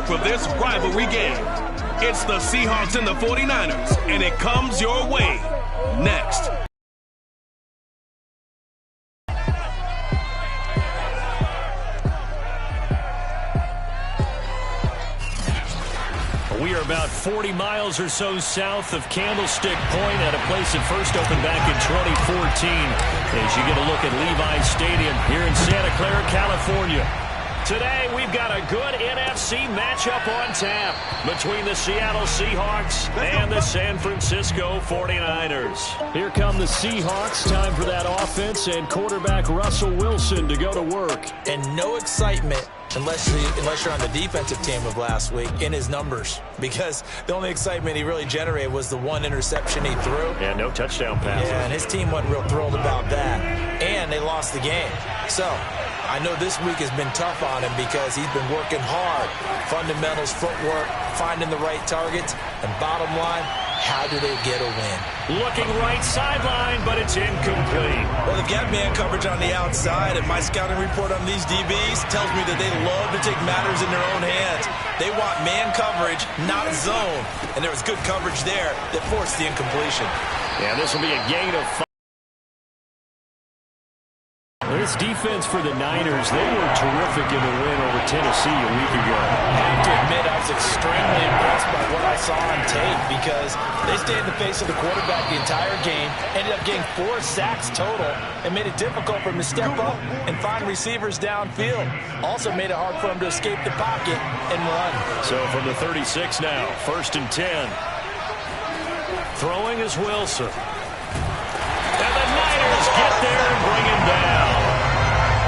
for this rivalry game. It's the Seahawks and the 49ers, and it comes your way next. We are about 40 miles or so south of Candlestick Point at a place that first opened back in 2014 as you get a look at Levi's Stadium here in Santa Clara, California. Today, we've got a good NFC matchup on tap between the Seattle Seahawks and the San Francisco 49ers. Here come the Seahawks. Time for that offense and quarterback Russell Wilson to go to work. And no excitement unless you're on the defensive team of last week in his numbers, because the only excitement he really generated was the one interception he threw. Yeah, no touchdown pass. Yeah, and his team wasn't real thrilled about that. And they lost the game. So I know this week has been tough on him because he's been working hard. Fundamentals, footwork, finding the right targets, and bottom line, how do they get a win? Looking right sideline, but it's incomplete. Well, they've got man coverage on the outside, and my scouting report on these DBs tells me that they love to take matters in their own hands. They want man coverage, not zone. And there was good coverage there that forced the incompletion. Yeah, this will be a gain of 5. This defense for the Niners, they were terrific in the win over Tennessee a week ago. I have to admit, I was extremely impressed by what I saw on tape because they stayed in the face of the quarterback the entire game, ended up getting 4 sacks total, and made it difficult for him to step up and find receivers downfield. Also made it hard for him to escape the pocket and run. So from the 36 now, 1st and 10. Throwing is Wilson. And the Niners get there and bring him down.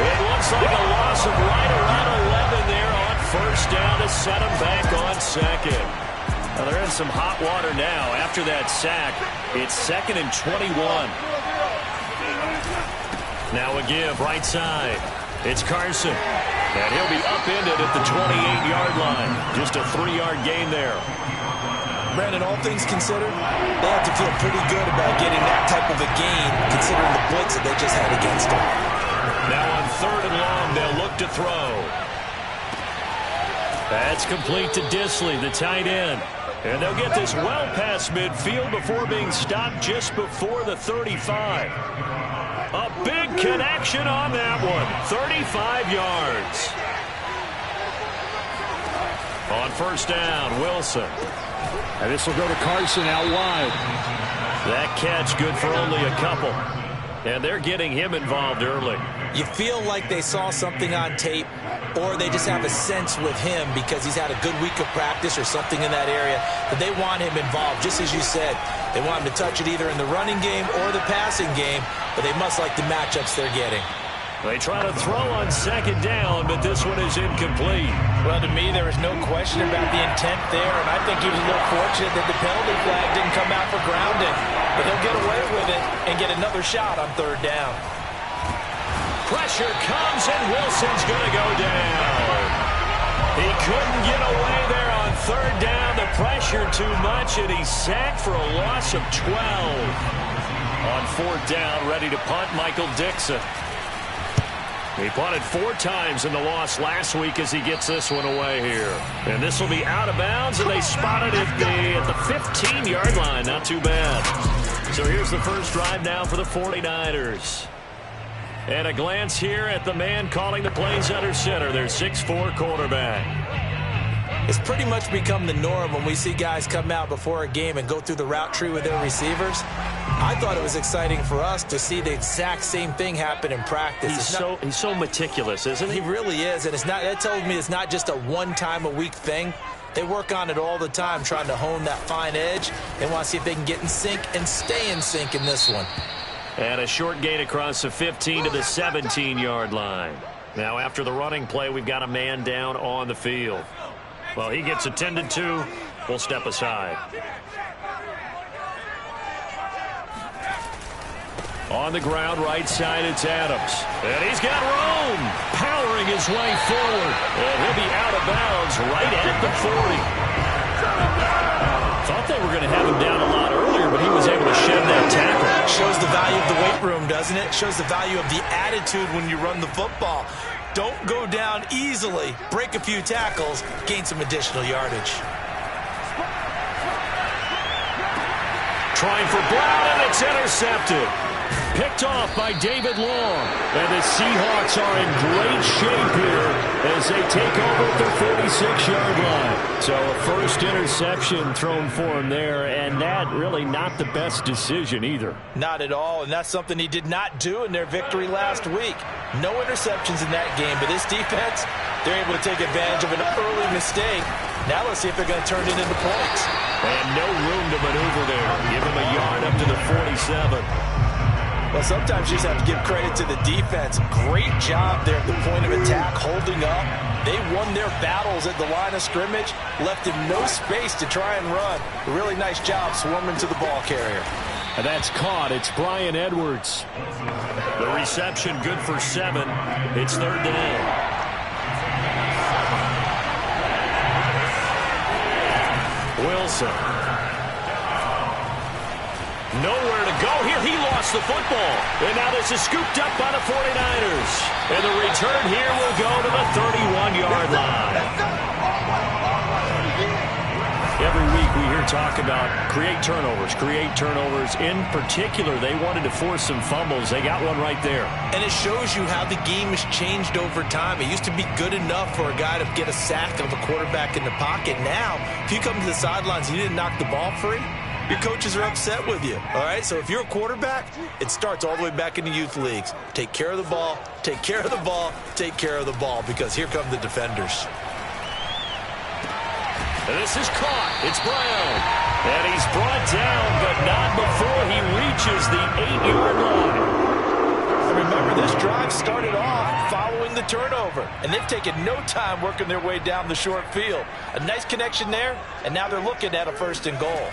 It looks like a loss of right around 11 there on 1st down to set him back on 2nd. Now they're in some hot water now. After that sack, it's 2nd and 21. Now a give right side. It's Carson. And he'll be upended at the 28-yard line. Just a 3-yard gain there. Brandon, all things considered, they have to feel pretty good about getting that type of a gain, considering the blitz that they just had against them. Now on 3rd and long, they'll look to throw. That's complete to Disley, the tight end. And they'll get this well past midfield before being stopped just before the 35. A big connection on that one. 35 yards. On 1st down, Wilson. And this will go to Carson out wide. That catch good for only a couple. And they're getting him involved early. You feel like they saw something on tape, or they just have a sense with him because he's had a good week of practice or something in that area that they want him involved. Just as you said, they want him to touch it either in the running game or the passing game, but they must like the matchups they're getting. They try to throw on 2nd down, but this one is incomplete. Well, to me, there was no question about the intent there, and I think he was a little fortunate that the penalty flag didn't come out for grounding. But they'll get away with it and get another shot on 3rd down. Pressure comes, and Wilson's going to go down. He couldn't get away there on 3rd down. The pressure too much, and he's sacked for a loss of 12. On 4th down, ready to punt, Michael Dixon. He punted 4 times in the loss last week as he gets this one away here. And this will be out of bounds, and they spotted it at the 15-yard line. Not too bad. So here's the first drive now for the 49ers. And a glance here at the man calling the plays under center, their 6'4" quarterback. It's pretty much become the norm when we see guys come out before a game and go through the route tree with their receivers. I thought it was exciting for us to see the exact same thing happen in practice. He's so meticulous, isn't he? He really is, and that tells me it's not just a one-time-a-week thing. They work on it all the time, trying to hone that fine edge. They want to see if they can get in sync and stay in sync in this one. And a short gain across the 15 to the 17-yard line. Now, after the running play, we've got a man down on the field. Well, he gets attended to. We'll step aside. On the ground, right side, it's Adams. And he's got room, powering his way forward. And he'll be out of bounds right at the 40. Thought they were going to have him down a lot earlier, but he was able to shed that tackle. Shows the value of the weight room, doesn't it? Shows the value of the attitude when you run the football. Don't go down easily. Break a few tackles, gain some additional yardage. Trying for Brown, and it's intercepted. Picked off by David Long. And the Seahawks are in great shape here as they take over at their 46-yard line. So a first interception thrown for him there, and that really not the best decision either. Not at all, and that's something he did not do in their victory last week. No interceptions in that game, but this defense, they're able to take advantage of an early mistake. Now let's see if they're going to turn it into points. And no room to maneuver there. Give him a yard up to the 47. Well, sometimes you just have to give credit to the defense. Great job there at the point of attack, holding up. They won their battles at the line of scrimmage, left him no space to try and run. A really nice job swarming to the ball carrier. And that's caught. It's Bryan Edwards. The reception good for 7. It's third down. Wilson. Nowhere to go here. He lost the football. And now this is scooped up by the 49ers. And the return here will go to the 31-yard line. Every week we hear talk about create turnovers. In particular, they wanted to force some fumbles. They got one right there. And it shows you how the game has changed over time. It used to be good enough for a guy to get a sack of a quarterback in the pocket. Now, if you come to the sidelines and you didn't knock the ball free, your coaches are upset with you, all right? So if you're a quarterback, it starts all the way back in the youth leagues. Take care of the ball, take care of the ball, take care of the ball, because here come the defenders. And this is caught. It's Brown. And he's brought down, but not before he reaches the 8-yard line. And remember, this drive started off following the turnover, and they've taken no time working their way down the short field. A nice connection there, and now they're looking at a 1st and goal.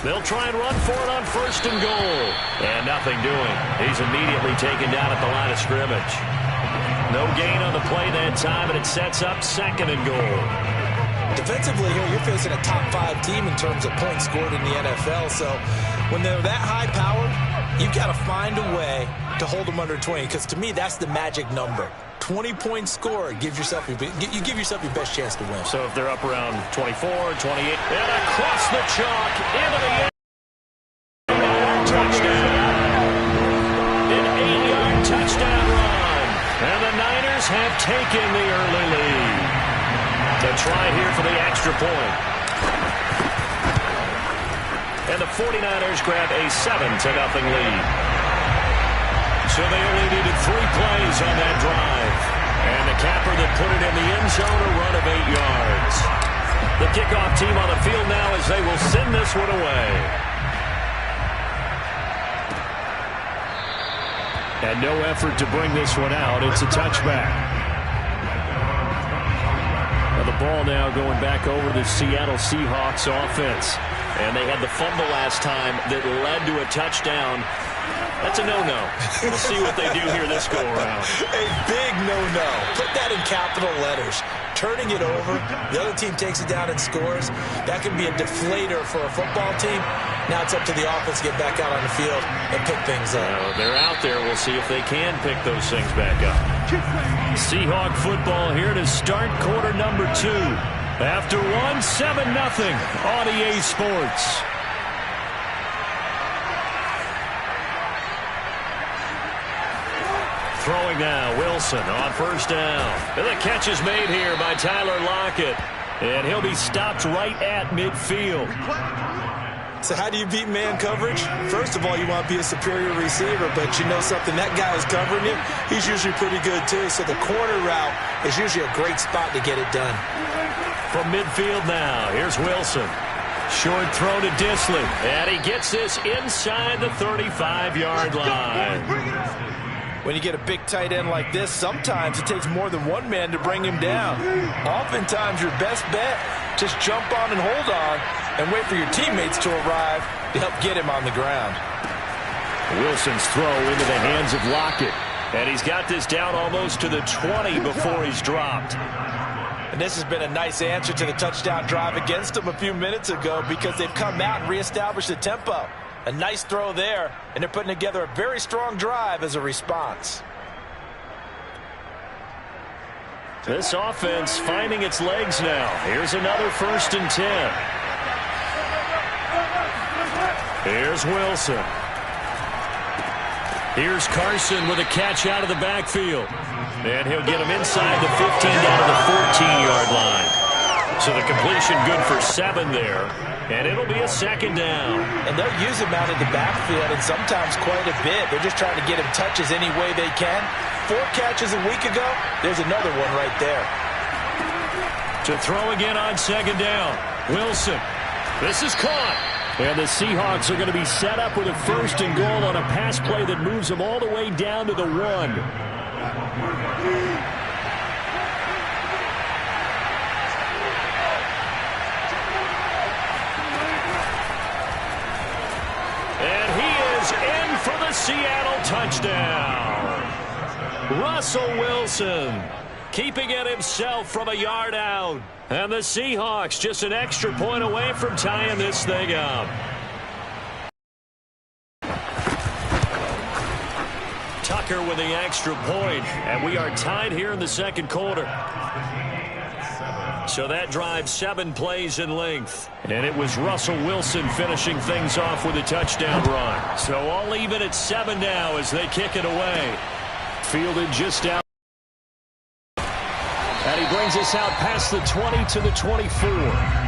They'll try and run for it on 1st and goal. And nothing doing. He's immediately taken down at the line of scrimmage. No gain on the play that time, and it sets up 2nd and goal. Defensively here, you're facing a top 5 team in terms of points scored in the NFL. So when they're that high-powered, you've got to find a way to hold them under 20, because to me, that's the magic number. 20-point score gives yourself you give yourself your best chance to win. So if they're up around 24, 28, and across the chalk into the end. Touchdown. An 8-yard touchdown run. And the Niners have taken the early lead. To try here for the extra point. And the 49ers grab a 7-0 lead. So they only needed 3 plays on that drive. And the capper that put it in the end zone, a run of 8 yards. The kickoff team on the field now as they will send this one away. And no effort to bring this one out. It's a touchback. Now the ball now going back over the Seattle Seahawks offense. And they had the fumble last time that led to a touchdown. That's a no-no. We'll see what they do here this go-around. A big no-no. Put that in capital letters. Turning it over, the other team takes it down and scores. That can be a deflator for a football team. Now it's up to the offense to get back out on the field and pick things up. They're out there. We'll see if they can pick those things back up. Seahawk football here to start quarter number 2. After 7-0 on EA Sports. Throwing now, Wilson on 1st down. And the catch is made here by Tyler Lockett. And he'll be stopped right at midfield. So how do you beat man coverage? First of all, you want to be a superior receiver, but you know something, that guy who's covering you, he's usually pretty good too. So the corner route is usually a great spot to get it done. From midfield now, here's Wilson. Short throw to Disley. And he gets this inside the 35-yard line. When you get a big tight end like this, sometimes it takes more than one man to bring him down. Oftentimes, your best bet, just jump on and hold on and wait for your teammates to arrive to help get him on the ground. Wilson's throw into the hands of Lockett. And he's got this down almost to the 20 before he's dropped. And this has been a nice answer to the touchdown drive against them a few minutes ago because they've come out and reestablished the tempo. A nice throw there, and they're putting together a very strong drive as a response. This offense finding its legs now. Here's another 1st and 10. Here's Wilson. Here's Carson with a catch out of the backfield. And he'll get him inside the 15 down to the 14-yard line. So the completion good for 7 there. And it'll be a 2nd down. And they'll use him out of the backfield, and sometimes quite a bit. They're just trying to get him touches any way they can. 4 catches a week ago. There's another one right there. To throw again on 2nd down. Wilson. This is caught. And the Seahawks are going to be set up with a 1st and goal on a pass play that moves them all the way down to the 1. And he is in for the Seattle touchdown. Russell Wilson keeping it himself from a yard out. And the Seahawks just an extra point away from tying this thing up. Tucker with the extra point, and we are tied here in the 2nd quarter. So that drives 7 plays in length. And it was Russell Wilson finishing things off with a touchdown run. So all even at 7 now as they kick it away. Fielded just out. And he brings us out past the 20 to the 24.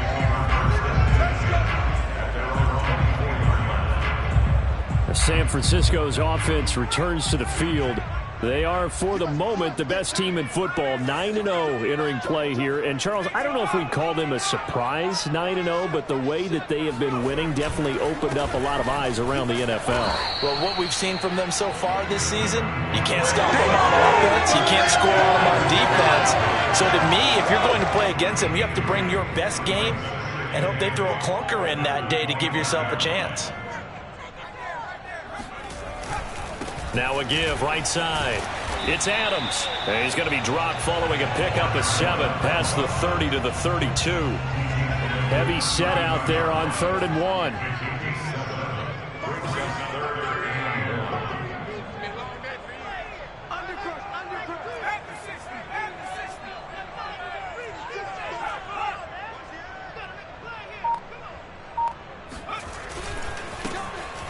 San Francisco's offense returns to the field. They are, for the moment, the best team in football, 9-0 entering play here. And, Charles, I don't know if we'd call them a surprise 9-0, but the way that they have been winning definitely opened up a lot of eyes around the NFL. Well, what we've seen from them so far this season, you can't stop them on offense, you can't score on them on defense. So to me, if you're going to play against them, you have to bring your best game and hope they throw a clunker in that day to give yourself a chance. Now a give right side. It's Adams. And he's going to be dropped following a pickup of 7 past the 30 to the 32. Heavy set out there on 3rd and 1.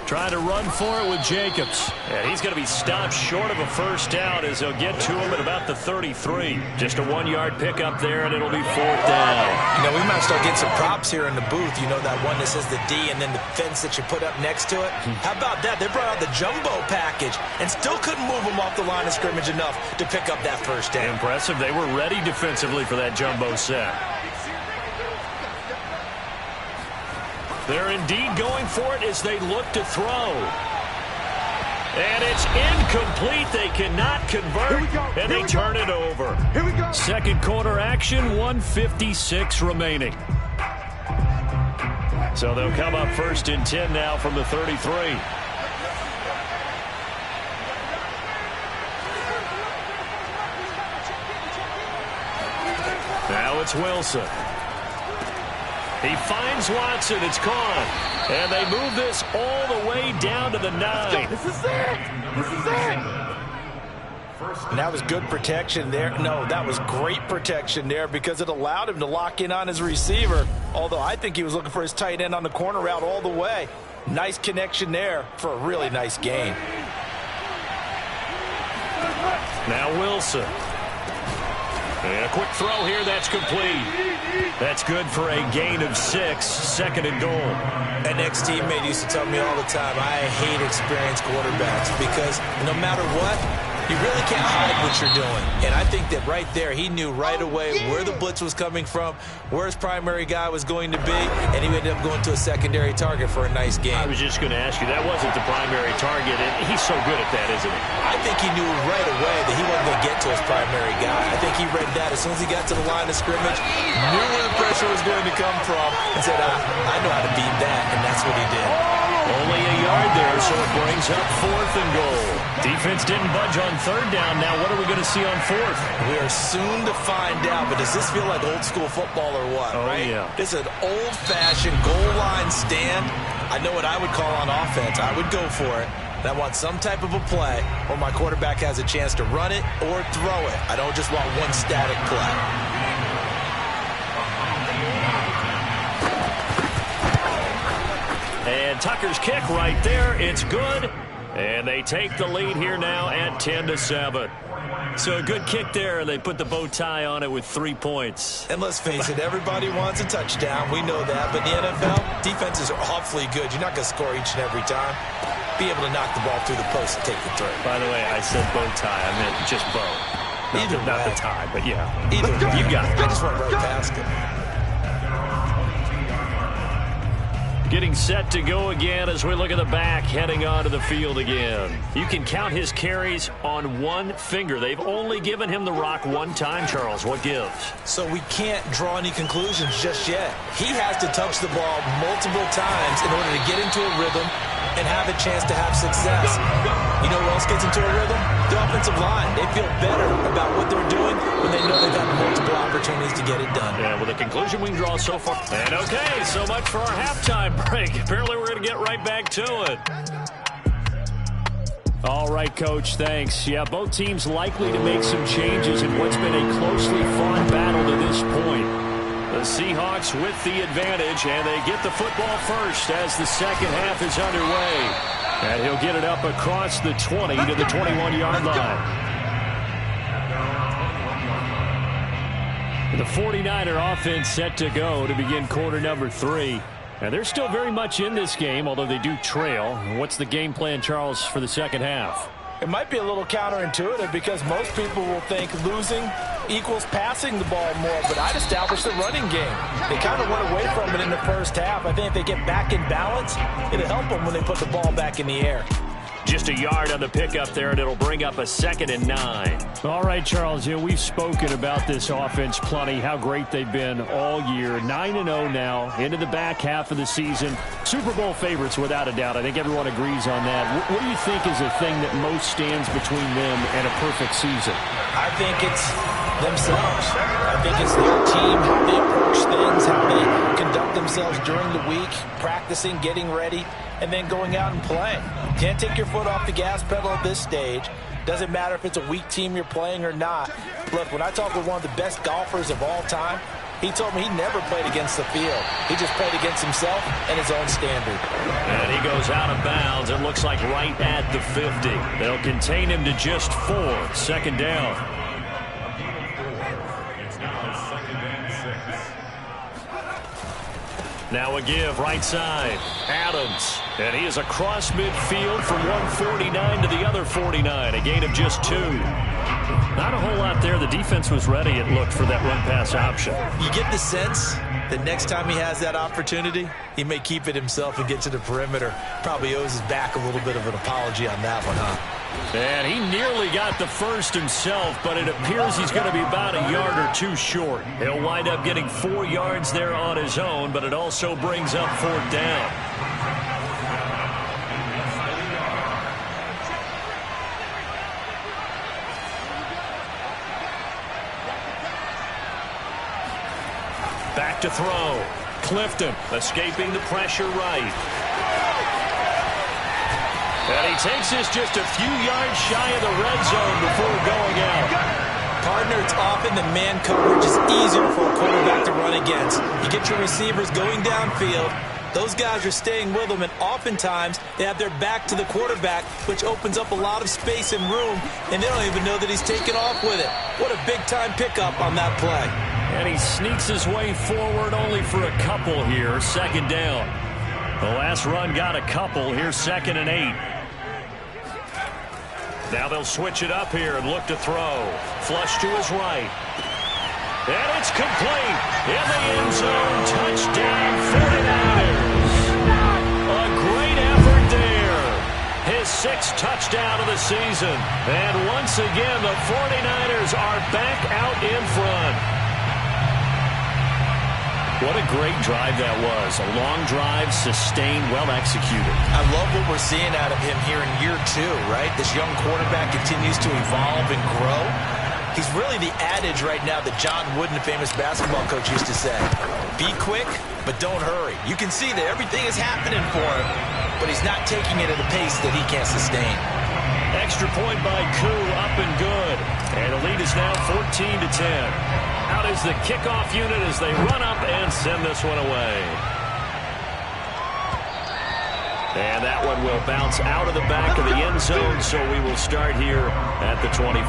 Trying to run for it with Jacobs. And he's going to be stopped short of a 1st down as they'll get to him at about the 33. Just a 1-yard pickup there, and it'll be 4th down. You know, we might start getting some props here in the booth. You know, that one that says the D and then the fence that you put up next to it? How about that? They brought out the jumbo package and still couldn't move them off the line of scrimmage enough to pick up that 1st down. Impressive. They were ready defensively for that jumbo set. They're indeed going for it as they look to throw. And it's incomplete. They cannot convert, and they turn it over. 2nd quarter action, 1:56 remaining. So they'll come up 1st and 10 now from the 33. Now it's Wilson. He finds Watson. It's caught. And they move this all the way down to the 9. This is it. This is it. And that was good protection there. No, that was great protection there because it allowed him to lock in on his receiver. Although I think he was looking for his tight end on the corner route all the way. Nice connection there for a really nice gain. Now Wilson. And a quick throw here. That's complete. That's good for a gain of 6. 2nd and goal. An ex-teammate used to tell me all the time, I hate experienced quarterbacks because no matter what, you really can't hide what you're doing. And I think that right there, he knew right away where the blitz was coming from, where his primary guy was going to be, and he ended up going to a secondary target for a nice game. I was just going to ask you, that wasn't the primary target, and he's so good at that, isn't he? I think he knew right away that he wasn't going to get to his primary guy. I think he read that as soon as he got to the line of scrimmage, knew where the pressure was going to come from, and said, I know how to beat that, and that's what he did. Only a yard there, so it brings up 4th and goal. Defense didn't budge on 3rd down. Now what are we going to see on 4th? We are soon to find out, but does this feel like old school football or what, right? Yeah. This is an old-fashioned goal line stand. I know what I would call on offense. I would go for it. And I want some type of a play where my quarterback has a chance to run it or throw it. I don't just want one static play. And Tucker's kick right there. It's good. And they take the lead here now at 10-7. So a good kick there. They put the bow tie on it with 3 points. And let's face it, everybody wants a touchdown. We know that. But in the NFL, defenses are awfully good. You're not going to score each and every time. Be able to knock the ball through the post and take the throw. By the way, I said bow tie. I meant just bow. Not the tie, but yeah. Either way. You got it. I just went right past it. Getting set to go again as we look at the back, heading onto the field again. You can count his carries on one finger. They've only given him the rock one time, Charles. What gives? So we can't draw any conclusions just yet. He has to touch the ball multiple times in order to get into a rhythm and have a chance to have success. You know who else gets into a rhythm? The offensive line. They feel better about what they're doing when they know they've had multiple opportunities to get it done. Yeah, well, the conclusion we can draw so far. And okay, so much for our halftime break. Apparently we're going to get right back to it. All right, Coach, thanks. Yeah, both teams likely to make some changes in what's been a closely fought battle to this point. The Seahawks with the advantage, and they get the football first as the second half is underway. And he'll get it up across the 20 to the 21-yard line. The 49er offense set to go to begin quarter number 3. And they're still very much in this game, although they do trail. What's the game plan, Charles, for the second half? It might be a little counterintuitive because most people will think losing equals passing the ball more, but I'd establish the running game. They kind of went away from it in the first half. I think if they get back in balance, it'll help them when they put the ball back in the air. Just a yard on the pickup there, and it'll bring up a 2nd and 9. All right, Charles, we've spoken about this offense plenty, how great they've been all year. 9-0 now, into the back half of the season. Super Bowl favorites, without a doubt. I think everyone agrees on that. What do you think is the thing that most stands between them and a perfect season? I think it's themselves. I think it's their team, how they approach things, how they conduct themselves during the week, practicing, getting ready, and then going out and playing. Can't take your foot off the gas pedal at this stage. Doesn't matter if it's a weak team you're playing or not. Look, when I talk with one of the best golfers of all time, he told me he never played against the field. He just played against himself and his own standard. And he goes out of bounds. It looks like right at the 50. They'll contain him to just 4. 2nd down. Now a give, right side. Adams. And he is across midfield from 149 to the other 49. A gain of just 2. Not a whole lot there. The defense was ready, it looked, for that run-pass option. You get the sense that next time he has that opportunity, he may keep it himself and get to the perimeter. Probably owes his back a little bit of an apology on that one, huh? And he nearly got the first himself, but it appears he's going to be about a yard or 2 short. He'll wind up getting 4 yards there on his own, but it also brings up 4th down. Back to throw. Clifton escaping the pressure right. And he takes this just a few yards shy of the red zone before going out. Partner, it's often the man coverage is easier for a quarterback to run against. You get your receivers going downfield. Those guys are staying with them, and oftentimes they have their back to the quarterback, which opens up a lot of space and room, and they don't even know that he's taken off with it. What a big-time pickup on that play. And he sneaks his way forward only for a couple here. 2nd down. The last run got a couple. Here's 2nd and 8. Now they'll switch it up here and look to throw. Flush to his right. And it's complete. In the end zone. Touchdown 49ers. A great effort there. His 6th touchdown of the season. And once again, the 49ers are back out in front. What a great drive that was. A long drive, sustained, well executed. I love what we're seeing out of him here in year 2, right? This young quarterback continues to evolve and grow. He's really the adage right now that John Wooden, the famous basketball coach, used to say. Be quick, but don't hurry. You can see that everything is happening for him, but he's not taking it at a pace that he can't sustain. Extra point by Koo, up and good. And the lead is now 14-10. Out is the kickoff unit as they run up and send this one away. And that one will bounce out of the back of the end zone, so we will start here at the 25.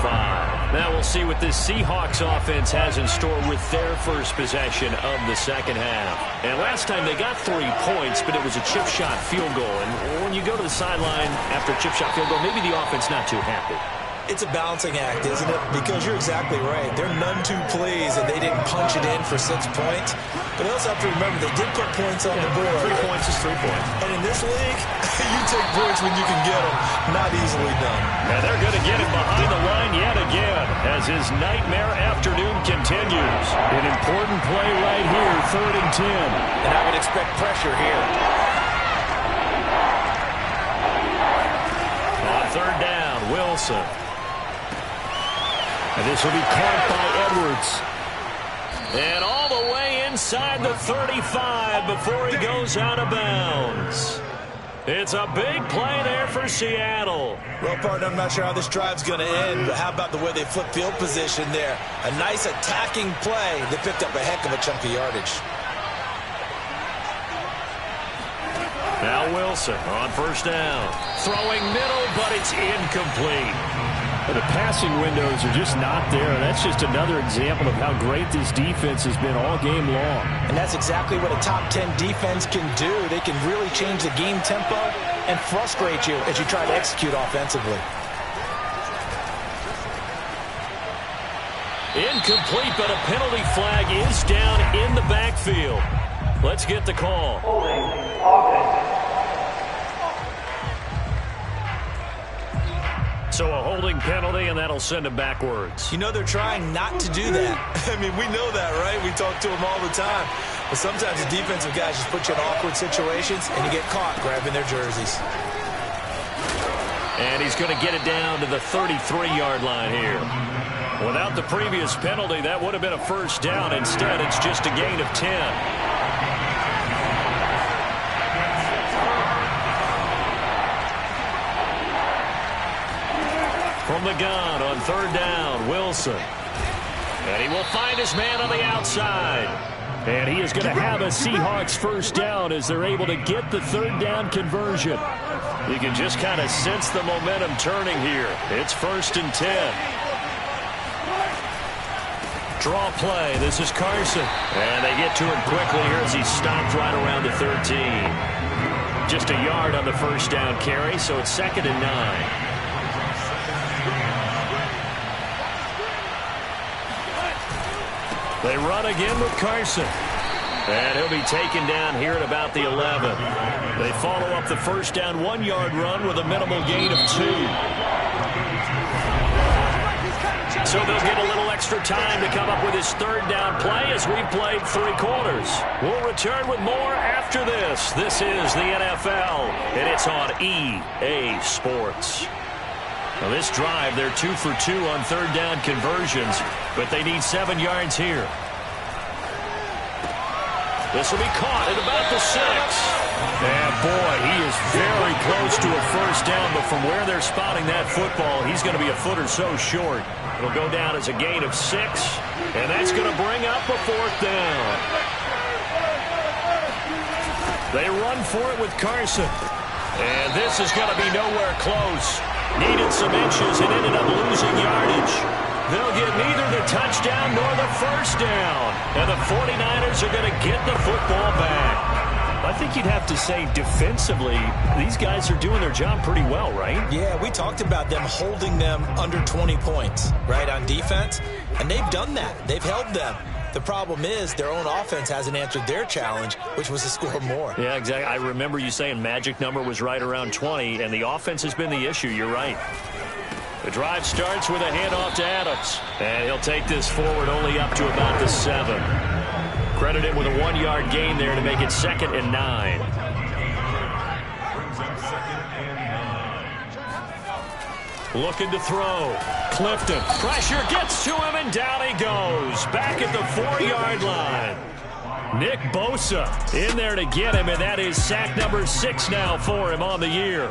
Now we'll see what this Seahawks offense has in store with their first possession of the second half. And last time they got 3 points, but it was a chip shot field goal. And when you go to the sideline after a chip shot field goal, maybe the offense not too happy. It's a balancing act, isn't it? Because you're exactly right. They're none too pleased, and they didn't punch it in for 6 points. But they also have to remember they did put points on the board. 3 points is 3 points. And in this league, you take points when you can get them. Not easily done. And they're going to get him behind the line yet again as his nightmare afternoon continues. An important play right here, 3rd and 10. And I would expect pressure here. On 3rd down, Wilson. And this will be caught by Edwards. And all the way inside the 35 before he goes out of bounds. It's a big play there for Seattle. Well, partner, I'm not sure how this drive's going to end, but how about the way they flip field position there? A nice attacking play. They picked up a heck of a chunk of yardage. Now Wilson on 1st down. Throwing middle, but it's incomplete. The passing windows are just not there. That's just another example of how great this defense has been all game long. And that's exactly what a top 10 defense can do. They can really change the game tempo and frustrate you as you try to execute offensively. Incomplete, but a penalty flag is down in the backfield. Let's get the call. So a holding penalty, and that'll send him backwards. You know, they're trying not to do that. I mean, we know that, right? We talk to them all the time. But sometimes the defensive guys just put you in awkward situations, and you get caught grabbing their jerseys. And he's going to get it down to the 33-yard line here. Without the previous penalty, that would have been a 1st down. Instead, it's just a gain of 10. From the gun on 3rd down, Wilson. And he will find his man on the outside. And he is going to have a Seahawks 1st down as they're able to get the 3rd down conversion. You can just kind of sense the momentum turning here. It's 1st and 10. Draw play. This is Carson. And they get to him quickly here as he stopped right around the 13. Just a yard on the 1st down carry, so it's 2nd and 9. They run again with Carson. And he'll be taken down here at about the 11. They follow up the 1st down 1-yard run with a minimal gain of 2. So they'll get a little extra time to come up with his 3rd down play as we've played 3 quarters. We'll return with more after this. This is the NFL, and it's on EA Sports. Now this drive, they're 2 for 2 on 3rd down conversions, but they need 7 yards here. This will be caught at about the 6. And boy, he is very close to a 1st down, but from where they're spotting that football, he's going to be a foot or so short. It'll go down as a gain of 6, and that's going to bring up a 4th down. They run for it with Carson, and this is going to be nowhere close. Needed some inches and ended up losing yardage. They'll get neither the touchdown nor the 1st down. And the 49ers are going to get the football back. I think you'd have to say defensively, these guys are doing their job pretty well, right? Yeah, we talked about them holding them under 20 points, right, on defense. And they've done that. They've held them. The problem is their own offense hasn't answered their challenge, which was to score more. Yeah, exactly. I remember you saying magic number was right around 20, and the offense has been the issue. You're right. The drive starts with a handoff to Adams, and he'll take this forward only up to about the 7. Credit him with a 1-yard gain there to make it 2nd and 9. Looking to throw. Clifton. Pressure gets to him, and down he goes. Back at the 4-yard line. Nick Bosa in there to get him, and that is sack number 6 now for him on the year.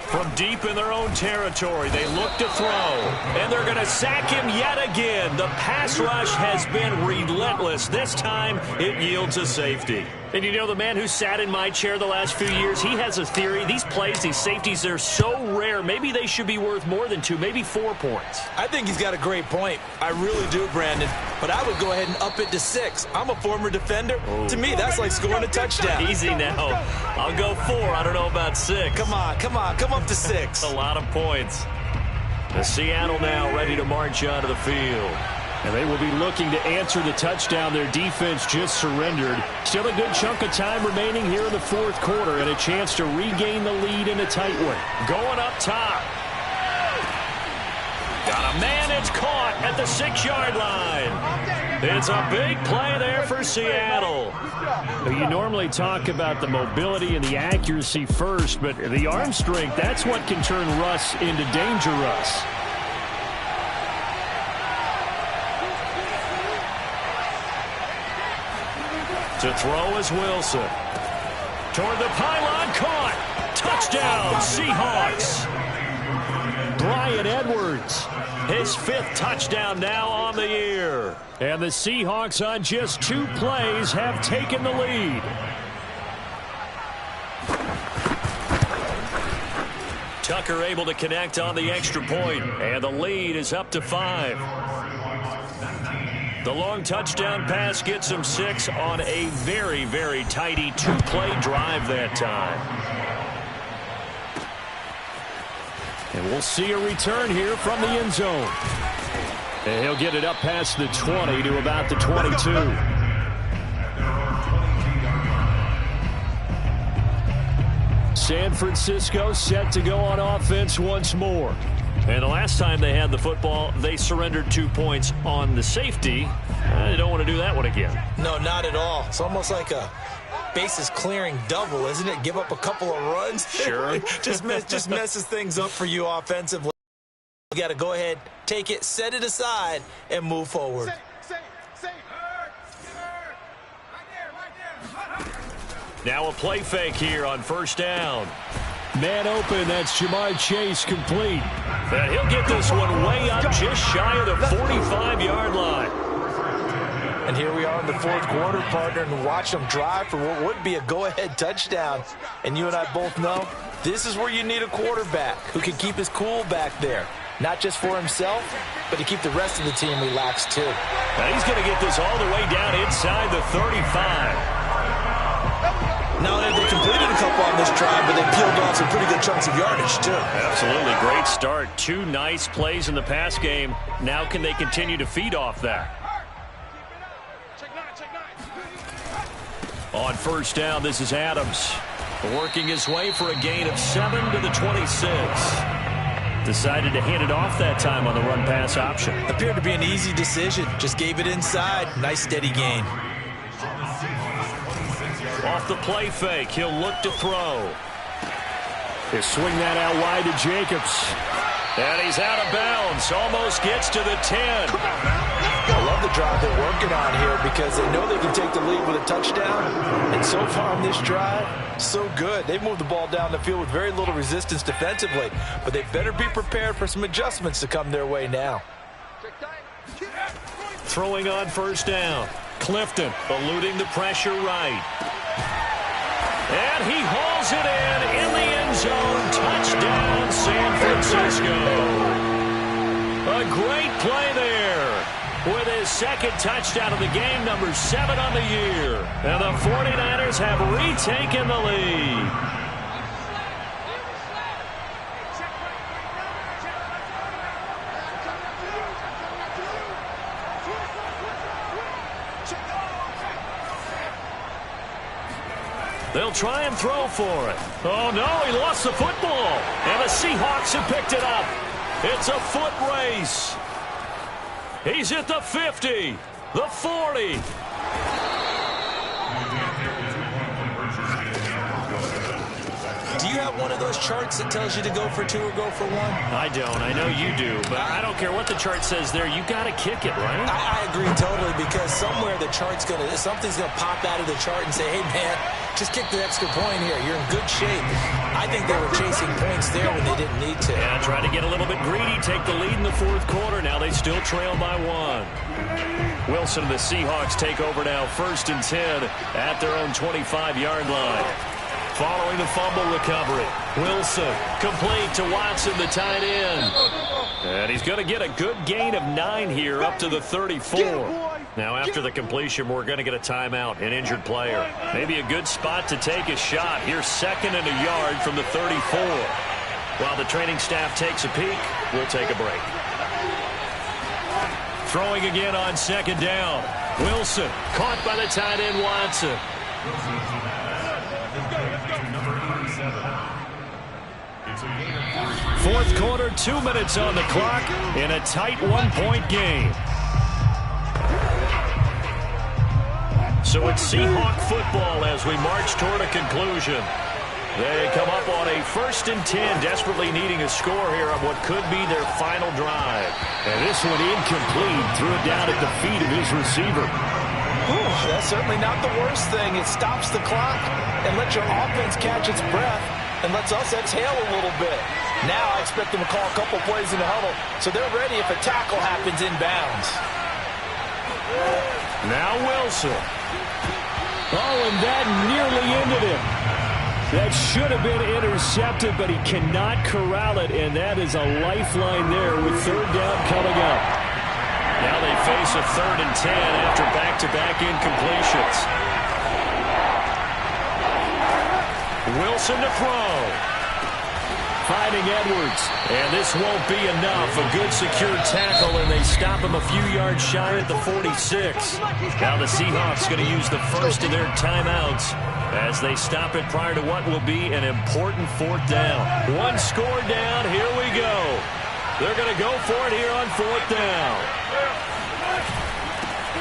From deep in their own territory, they look to throw, and they're going to sack him yet again. The pass rush has been relentless. This time, it yields a safety. And you know, the man who sat in my chair the last few years, he has a theory. These plays, these safeties, they're so rare. Maybe they should be worth more than 2, maybe 4 points. I think he's got a great point. I really do, Brandon. But I would go ahead and up it to 6. I'm a former defender. Oh. To me, that's like scoring a touchdown. Easy now. I'll go 4. I don't know about 6. Come on. Come up to 6. A lot of points. The Seattle now ready to march onto the field. And they will be looking to answer the touchdown their defense just surrendered. Still a good chunk of time remaining here in the 4th quarter, and a chance to regain the lead in a tight one. Going up top. Got a man, it's caught at the 6-yard line. It's a big play there for Seattle. You normally talk about the mobility and the accuracy first, but the arm strength, that's what can turn Russ into Danger Russ. To throw is Wilson. Toward the pylon, caught. Touchdown, Seahawks. Bryan Edwards, his 5th touchdown now on the year. And the Seahawks on just 2 plays have taken the lead. Tucker able to connect on the extra point, and the lead is up to 5. The long touchdown pass gets him 6 on a very, very tidy 2-play drive that time. And we'll see a return here from the end zone. And he'll get it up past the 20 to about the 22. San Francisco set to go on offense once more. And the last time they had the football, they surrendered 2 points on the safety. They don't want to do that one again. No, not at all. It's almost like a bases clearing double, isn't it? Give up a couple of runs. Sure. just messes things up for you offensively. You got to go ahead, take it, set it aside, and move forward. Now a play fake here on 1st down. Man open, that's Jamar Chase complete. And he'll get this one way up just shy of the 45-yard line. And here we are in the 4th quarter, partner, and watch them drive for what would be a go-ahead touchdown. And you and I both know this is where you need a quarterback who can keep his cool back there. Not just for himself, but to keep the rest of the team relaxed too. Now he's going to get this all the way down inside the 35. Now they completed a couple on this drive, but they peeled off some pretty good chunks of yardage too. Absolutely great start. 2 nice plays in the pass game. Now can they continue to feed off that? On 1st down, this is Adams. Working his way for a gain of 7 to the 26. Decided to hand it off that time on the run-pass option. Appeared to be an easy decision. Just gave it inside. Nice steady gain. Off the play fake, he'll look to throw. He'll swing that out wide to Jacobs. And he's out of bounds. Almost gets to the 10. I love the drive they're working on here because they know they can take the lead with a touchdown. And so far on this drive, so good. They've moved the ball down the field with very little resistance defensively. But they better be prepared for some adjustments to come their way now. Throwing on 1st down. Clifton eluding the pressure right. And he hauls it in the end zone. Touchdown, San Francisco. A great play there with his 2nd touchdown of the game, number 7 on the year. And the 49ers have retaken the lead. They'll try and throw for it. Oh, no, he lost the football. And the Seahawks have picked it up. It's a foot race. He's at the 50, the 40. Do you have one of those charts that tells you to go for 2 or go for 1? I don't. I know you do, but I don't care what the chart says there. You got to kick it, right? I agree totally, because somewhere something's gonna pop out of the chart and say, hey man, just kick the extra point here. You're in good shape. I think they were chasing points there when they didn't need to. Yeah, try to get a little bit greedy, take the lead in the fourth quarter. Now they still trail by 1. Wilson and the Seahawks take over now, 1st and 10 at their own 25-yard line. Following the fumble recovery, Wilson complete to Watson, the tight end. And he's going to get a good gain of 9 here up to the 34. Now after the completion, we're going to get a timeout, an injured player. Maybe a good spot to take a shot. Here's 2nd and a yard from the 34. While the training staff takes a peek, we'll take a break. Throwing again on 2nd down. Wilson caught by the tight end Watson. Fourth quarter, 2 minutes on the clock in a tight 1-point game. So it's Seahawk football as we march toward a conclusion. They come up on a 1st and 10, desperately needing a score here on what could be their final drive. And this one incomplete, threw it down at the feet of his receiver. That's certainly not the worst thing. It stops the clock and lets your offense catch its breath and lets us exhale a little bit. Now I expect them to call a couple plays in the huddle, so they're ready if a tackle happens inbounds. Now Wilson. Oh, and that nearly ended him. That should have been intercepted, but he cannot corral it, and that is a lifeline there with 3rd down coming up. Now they face a 3rd and 10 after back-to-back incompletions. Wilson to throw. Finding Edwards. And this won't be enough. A good secure tackle, and they stop him a few yards shy at the 46. Now the Seahawks going to use the first of their timeouts as they stop it prior to what will be an important 4th down. 1 score down. Here we go. They're going to go for it here on 4th down.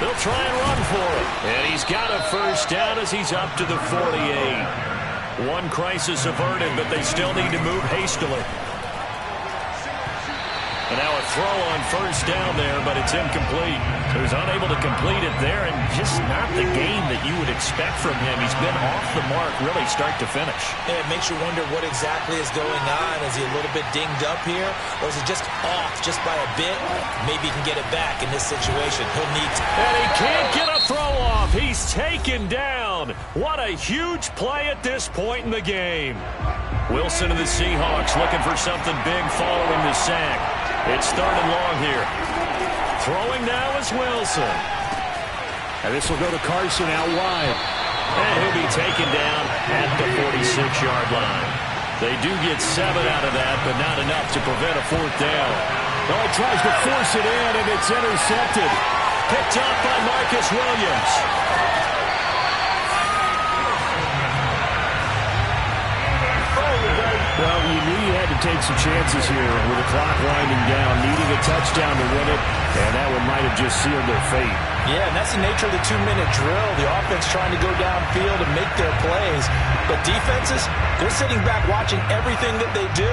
They'll try and run for it. And he's got a 1st down as he's up to the 48. One crisis averted, but they still need to move hastily. And now a throw on 1st down there, but it's incomplete. He was unable to complete it there, and just not the game that you would expect from him. He's been off the mark really start to finish. Yeah, it makes you wonder what exactly is going on. Is he a little bit dinged up here, or is it just off just by a bit? Maybe he can get it back in this situation. He'll need to. And he can't get a throw off. He's taken down. What a huge play at this point in the game. Wilson and the Seahawks looking for something big following the sack. It's 3rd and long here. Throwing now is Wilson. And this will go to Carson out wide. And he'll be taken down at the 46-yard line. They do get 7 out of that, but not enough to prevent a 4th down. Oh, he tries to force it in, and it's intercepted. Picked up by Marcus Williams. Well, you knew you had to take some chances here with the clock winding down, needing a touchdown to win it, and that one might have just sealed their fate. Yeah, and that's the nature of the 2-minute drill. The offense trying to go downfield and make their plays. But defenses, they're sitting back watching everything that they do,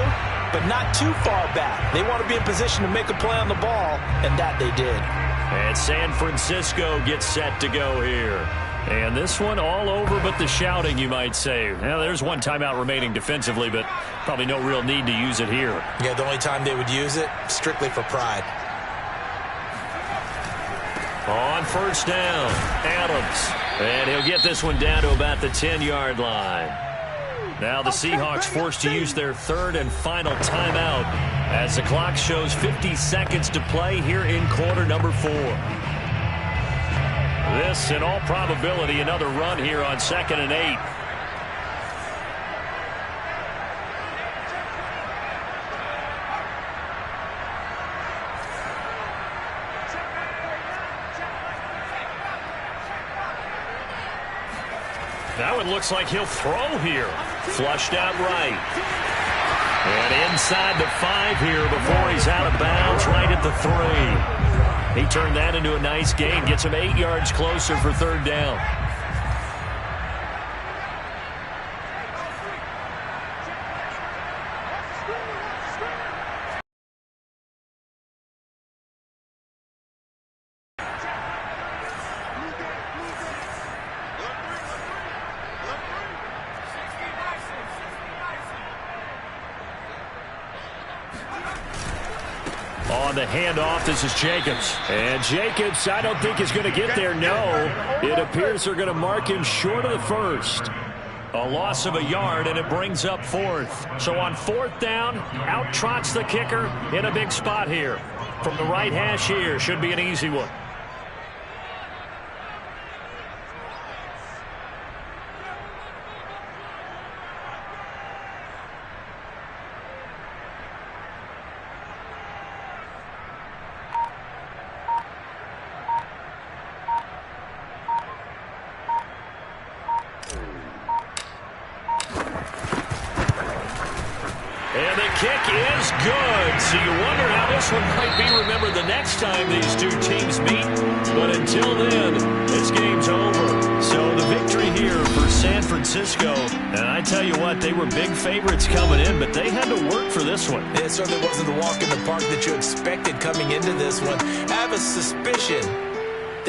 but not too far back. They want to be in position to make a play on the ball, and that they did. And San Francisco gets set to go here. And this one all over but the shouting, you might say. Now, there's one timeout remaining defensively, but probably no real need to use it here. Yeah, the only time they would use it, strictly for pride. On 1st down, Adams. And he'll get this one down to about the 10-yard line. Now the Seahawks forced to use their 3rd and final timeout as the clock shows 50 seconds to play here in quarter number 4. This, in all probability, another run here on 2nd and 8. That one looks like he'll throw here. Flushed out right. And inside the 5 here before he's out of bounds right at the 3. He turned that into a nice gain. Gets him 8 yards closer for third down. On the handoff, this is Jacobs. And Jacobs, I don't think is going to get there, no. It appears they're going to mark him short of the first. A loss of a yard, and it brings up fourth. So on fourth down, out trots the kicker in a big spot here. From the right hash here, should be an easy one. And the kick is good. So you wonder how this one might be remembered the next time these two teams meet. But until then, this game's over. So the victory here for San Francisco. And I tell you what, they were big favorites coming in, but they had to work for this one. It certainly wasn't the walk in the park that you expected coming into this one. I have a suspicion